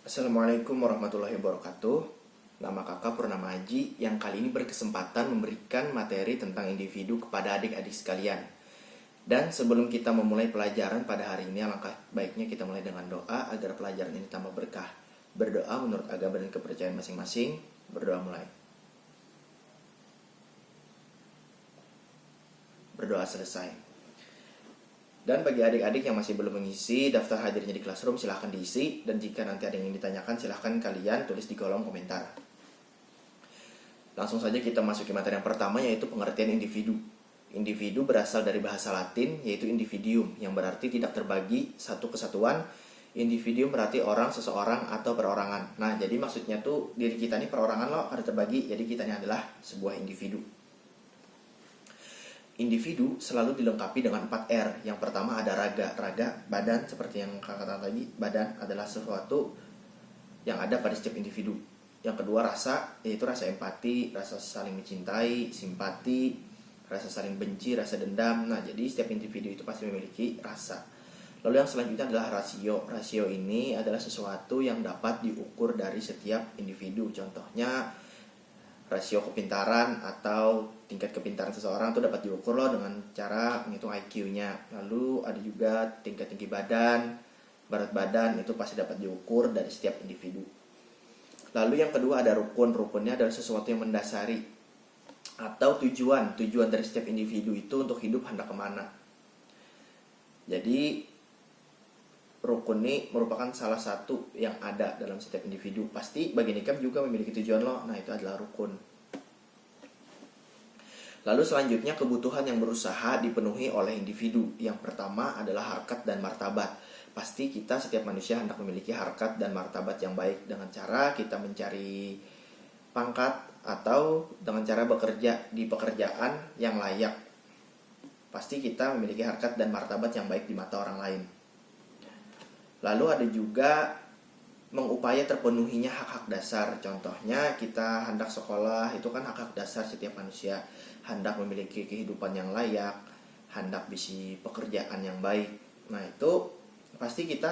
Assalamualaikum warahmatullahi wabarakatuh. Nama kakak Purnama Aji yang kali ini berkesempatan memberikan materi tentang individu kepada adik-adik sekalian. Dan sebelum kita memulai pelajaran pada hari ini, alangkah baiknya kita mulai dengan doa agar pelajaran ini tambah berkah. Berdoa menurut agama dan kepercayaan masing-masing. Berdoa mulai. Berdoa selesai. Dan bagi adik-adik yang masih belum mengisi daftar hadirnya di Classroom, silahkan diisi. Dan jika nanti ada yang ditanyakan, silahkan kalian tulis di kolom komentar. Langsung saja kita masuki materi yang pertama, yaitu pengertian individu. Individu berasal dari bahasa Latin, yaitu individuum, yang berarti tidak terbagi, satu kesatuan. Individuum berarti orang, seseorang, atau perorangan. Nah, jadi maksudnya tuh diri kita ini perorangan loh, ada terbagi, jadi kita ini adalah sebuah individu. Individu selalu dilengkapi dengan 4 R. Yang pertama ada raga. Raga, badan, seperti yang kakak katakan tadi. Badan adalah sesuatu yang ada pada setiap individu. Yang kedua rasa, yaitu rasa empati, rasa saling mencintai, simpati, rasa saling benci, rasa dendam. Nah, jadi setiap individu itu pasti memiliki rasa. Lalu yang selanjutnya adalah rasio. Rasio ini adalah sesuatu yang dapat diukur dari setiap individu. Contohnya rasio kepintaran atau tingkat kepintaran seseorang itu dapat diukur loh dengan cara menghitung IQ-nya. Lalu ada juga tingkat tinggi badan, berat badan, itu pasti dapat diukur dari setiap individu. Lalu yang kedua ada rukun. Rukunnya adalah sesuatu yang mendasari atau tujuan dari setiap individu itu untuk hidup hendak kemana. Jadi rukun ini merupakan salah satu yang ada dalam setiap individu. Pasti bagi nikam juga memiliki tujuan loh. Nah, itu adalah rukun. Lalu selanjutnya kebutuhan yang berusaha dipenuhi oleh individu. Yang pertama adalah harkat dan martabat. Pasti kita setiap manusia hendak memiliki harkat dan martabat yang baik dengan cara kita mencari pangkat atau dengan cara bekerja di pekerjaan yang layak. Pasti kita memiliki harkat dan martabat yang baik di mata orang lain. Lalu ada juga mengupaya terpenuhinya hak-hak dasar. Contohnya kita hendak sekolah, itu kan hak-hak dasar setiap manusia. Hendak memiliki kehidupan yang layak, hendak bisa pekerjaan yang baik. Nah, itu pasti kita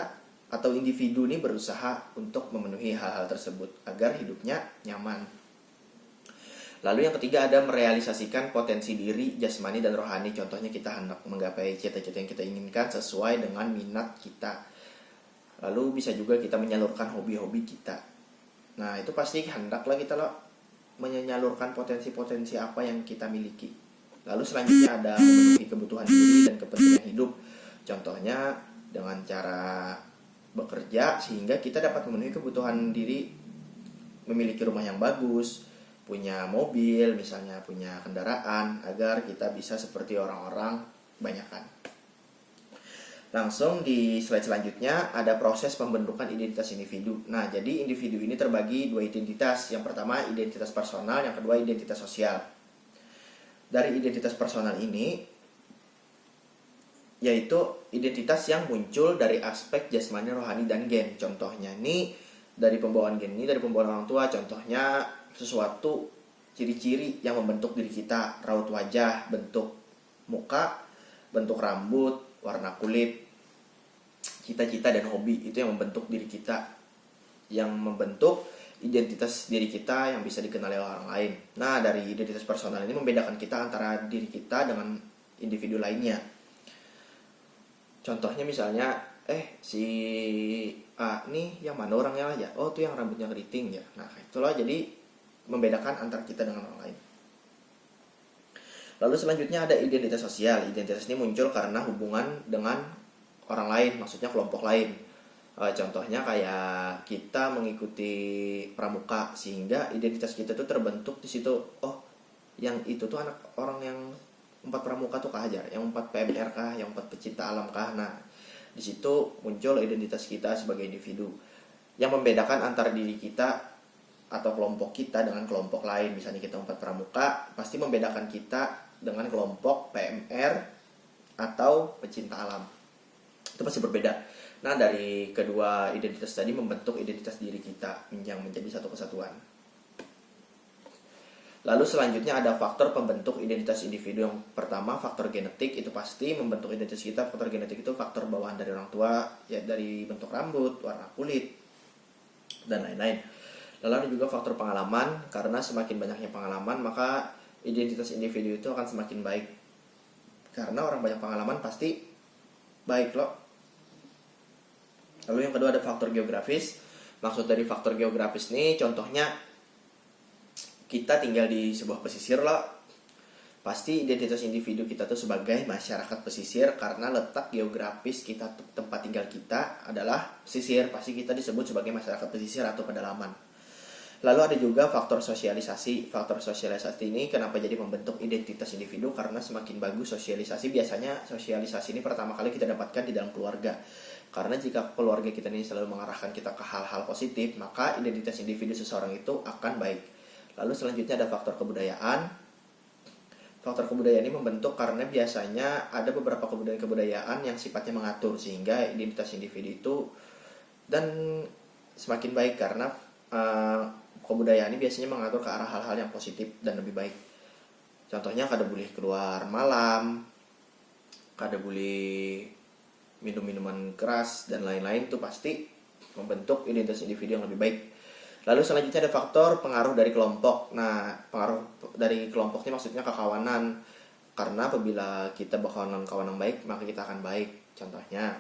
atau individu ini berusaha untuk memenuhi hal-hal tersebut agar hidupnya nyaman. Lalu yang ketiga ada merealisasikan potensi diri jasmani dan rohani. Contohnya kita hendak menggapai cita-cita yang kita inginkan sesuai dengan minat kita. Lalu bisa juga kita menyalurkan hobi-hobi kita. Nah, itu pasti hendaklah kita menyalurkan potensi-potensi apa yang kita miliki. Lalu selanjutnya ada memenuhi kebutuhan diri dan kepentingan hidup. Contohnya dengan cara bekerja sehingga kita dapat memenuhi kebutuhan diri, memiliki rumah yang bagus, punya mobil, misalnya punya kendaraan, agar kita bisa seperti orang-orang kebanyakan. Langsung di slide selanjutnya ada proses pembentukan identitas individu. Nah, jadi individu ini terbagi dua identitas. Yang pertama identitas personal, yang kedua identitas sosial. Dari identitas personal ini yaitu identitas yang muncul dari aspek jasmani, rohani, dan gen. Contohnya ini dari pembawaan gen ini dari pembawaan orang tua. Contohnya sesuatu ciri-ciri yang membentuk diri kita, raut wajah, bentuk muka, bentuk rambut, warna kulit, cita-cita dan hobi, itu yang membentuk diri kita, yang membentuk identitas diri kita yang bisa dikenali oleh orang lain. Nah, dari identitas personal ini membedakan kita antara diri kita dengan individu lainnya. Contohnya misalnya, si A nih yang mana orangnya aja? Oh, tuh yang rambutnya keriting ya. Nah, itulah jadi membedakan antara kita dengan orang lain. Lalu selanjutnya ada identitas sosial. Identitas ini muncul karena hubungan dengan orang lain, maksudnya kelompok lain. Contohnya kayak kita mengikuti pramuka sehingga identitas kita tuh terbentuk di situ. Oh, yang itu tuh anak orang yang 4 pramuka tuh kah aja, yang 4 PMR kah, yang 4 pecinta alam kah. Nah, di situ muncul identitas kita sebagai individu yang membedakan antara diri kita atau kelompok kita dengan kelompok lain. Misalnya kita 4 pramuka, pasti membedakan kita dengan kelompok PMR atau pecinta alam. Itu pasti berbeda. Nah, dari kedua identitas tadi membentuk identitas diri kita yang menjadi satu kesatuan. Lalu selanjutnya ada faktor pembentuk identitas individu. Yang pertama faktor genetik, itu pasti membentuk identitas kita. Faktor genetik itu faktor bawaan dari orang tua, ya dari bentuk rambut, warna kulit, dan lain-lain. Lalu ada juga faktor pengalaman, karena semakin banyaknya pengalaman maka identitas individu itu akan semakin baik. Karena orang banyak pengalaman pasti baik loh. Lalu yang kedua ada faktor geografis. Maksud dari faktor geografis nih, contohnya kita tinggal di sebuah pesisir loh. Pasti identitas individu kita tuh sebagai masyarakat pesisir, karena letak geografis kita, tempat tinggal kita adalah pesisir. Pasti kita disebut sebagai masyarakat pesisir atau pedalaman. Lalu ada juga faktor sosialisasi. Faktor sosialisasi ini kenapa jadi membentuk identitas individu? Karena semakin bagus sosialisasi, biasanya sosialisasi ini pertama kali kita dapatkan di dalam keluarga. Karena jika keluarga kita ini selalu mengarahkan kita ke hal-hal positif, maka identitas individu seseorang itu akan baik. Lalu selanjutnya ada faktor kebudayaan. Faktor kebudayaan ini membentuk karena biasanya ada beberapa kebudayaan yang sifatnya mengatur, sehingga identitas individu itu dan semakin baik karena kebudayaan ini biasanya mengatur ke arah hal-hal yang positif dan lebih baik. Contohnya kada boleh keluar malam, kada boleh minum minuman keras dan lain-lain, itu pasti membentuk identitas individu yang lebih baik. Lalu selanjutnya ada faktor pengaruh dari kelompok. Nah, pengaruh dari kelompok ini maksudnya kekawanan. Karena apabila kita berkawan kawan yang baik, maka kita akan baik. Contohnya,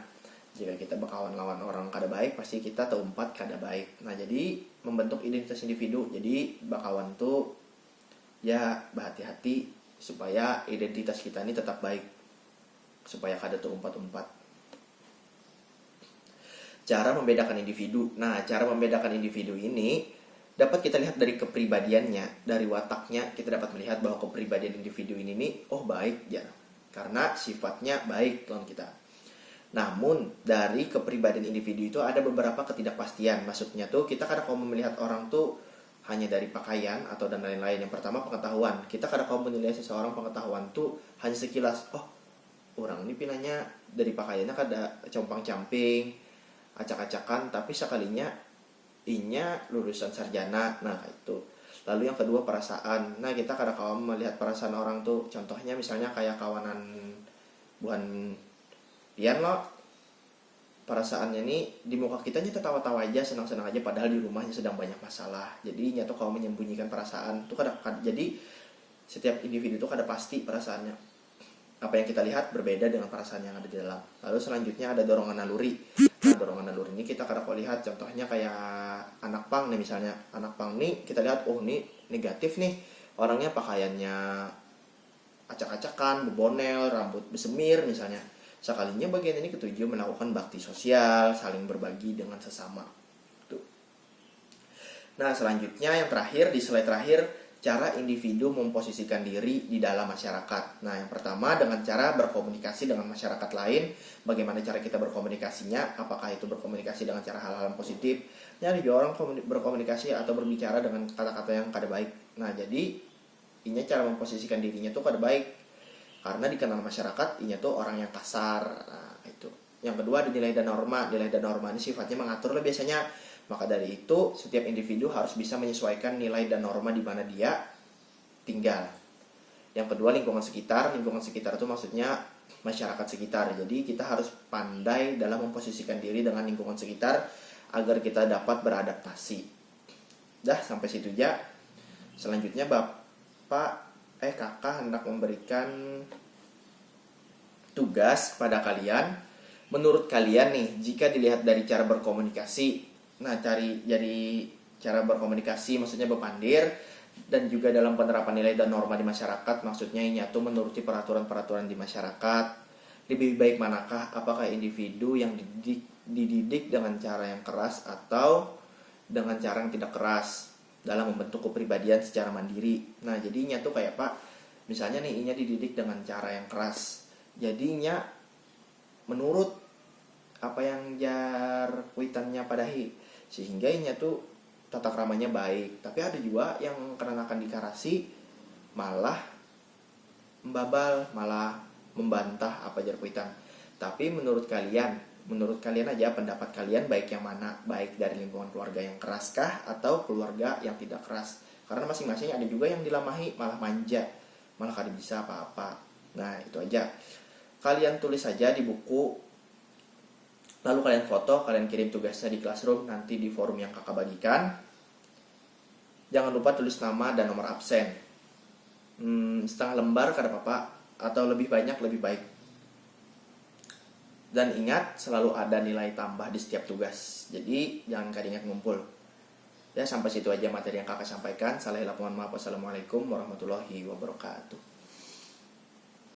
jika kita berkawan lawan orang kada baik, pasti kita terumpat kada baik. Nah, jadi membentuk identitas individu. Jadi berkawan tuh ya berhati-hati supaya identitas kita ini tetap baik, supaya kada terumpat-umpat. Cara membedakan individu. Nah, cara membedakan individu ini dapat kita lihat dari kepribadiannya, dari wataknya. Kita dapat melihat bahwa kepribadian individu ini nih, oh baik ya, karena sifatnya baik lawan kita. Namun dari kepribadian individu itu ada beberapa ketidakpastian. Maksudnya tuh kita kadang kalau melihat orang tuh hanya dari pakaian atau dan lain-lain. Yang pertama pengetahuan. Kita kadang kalau menilai seseorang pengetahuan tuh hanya sekilas. Oh, orang ini pinanya dari pakaiannya kada compang-camping, acak-acakan, tapi sekalinya inya lulusan sarjana. Nah, itu. Lalu yang kedua perasaan. Nah, kita kadang-kadang melihat perasaan orang tuh, contohnya misalnya kayak kawanan bukan pian loh. Perasaannya nih di muka kita nya tertawa-tawa aja, senang-senang aja, padahal di rumahnya sedang banyak masalah. Jadi nyata kalau menyembunyikan perasaan tuh kadang-kadang. Jadi setiap individu tuh kada pasti perasaannya. Apa yang kita lihat berbeda dengan perasaan yang ada di dalam. Lalu selanjutnya ada dorongan naluri. Nah, dorongan naluri ini kita kadang lihat, contohnya kayak anak pang nih misalnya. Anak pang nih kita lihat, oh nih negatif nih. Orangnya pakaiannya acak-acakan, bebonel, rambut bersemir misalnya. Sekalinya bagian ini ketujuh melakukan bakti sosial, saling berbagi dengan sesama. Tuh. Nah, selanjutnya yang terakhir, di slide terakhir, cara individu memposisikan diri di dalam masyarakat. Nah, yang pertama dengan cara berkomunikasi dengan masyarakat lain. Bagaimana cara kita berkomunikasinya? Apakah itu berkomunikasi dengan cara hal-hal yang positif? Ya, ada juga orang berkomunikasi atau berbicara dengan kata-kata yang kada baik. Nah, jadi ini cara memposisikan dirinya tuh kada baik. Karena dikenal masyarakat, inya tuh orang yang kasar. Nah, itu. Yang kedua ada nilai dan norma. Nilai dan norma ini sifatnya mengatur lah biasanya. Maka dari itu, setiap individu harus bisa menyesuaikan nilai dan norma di mana dia tinggal. Yang kedua, lingkungan sekitar. Lingkungan sekitar itu maksudnya masyarakat sekitar. Jadi kita harus pandai dalam memposisikan diri dengan lingkungan sekitar agar kita dapat beradaptasi. Dah, sampai situ aja. Selanjutnya kakak hendak memberikan tugas kepada kalian. Menurut kalian nih, jika dilihat dari cara berkomunikasi, cara berkomunikasi maksudnya berpandir, dan juga dalam penerapan nilai dan norma di masyarakat, maksudnya ini tuh menuruti peraturan-peraturan di masyarakat, lebih baik manakah? Apakah individu yang dididik dengan cara yang keras atau dengan cara yang tidak keras dalam membentuk kepribadian secara mandiri? Nah, jadinya tuh kayak Pak, misalnya nih inya dididik dengan cara yang keras, jadinya menurut apa yang jar kuitannya padahi, sehingga inya tuh tata keramanya baik. Tapi ada juga yang kenakan dikarasi malah membabal, malah membantah apa jar kuitan. Tapi menurut kalian aja, pendapat kalian baik yang mana? Baik dari lingkungan keluarga yang keras kah atau keluarga yang tidak keras? Karena masing-masing ada juga yang dilamahi malah manja, malah kada bisa apa-apa. Nah, itu aja. Kalian tulis saja di buku Lalu kalian foto, kalian kirim tugasnya di Classroom, nanti di forum yang kakak bagikan. Jangan lupa tulis nama dan nomor absen. Setengah lembar kada apa-apa, atau lebih banyak lebih baik. Dan ingat, selalu ada nilai tambah di setiap tugas. Jadi jangan kadang ingat ngumpul. Ya, sampai situ aja materi yang kakak sampaikan. Mohon maaf. Wassalamualaikum warahmatullahi wabarakatuh.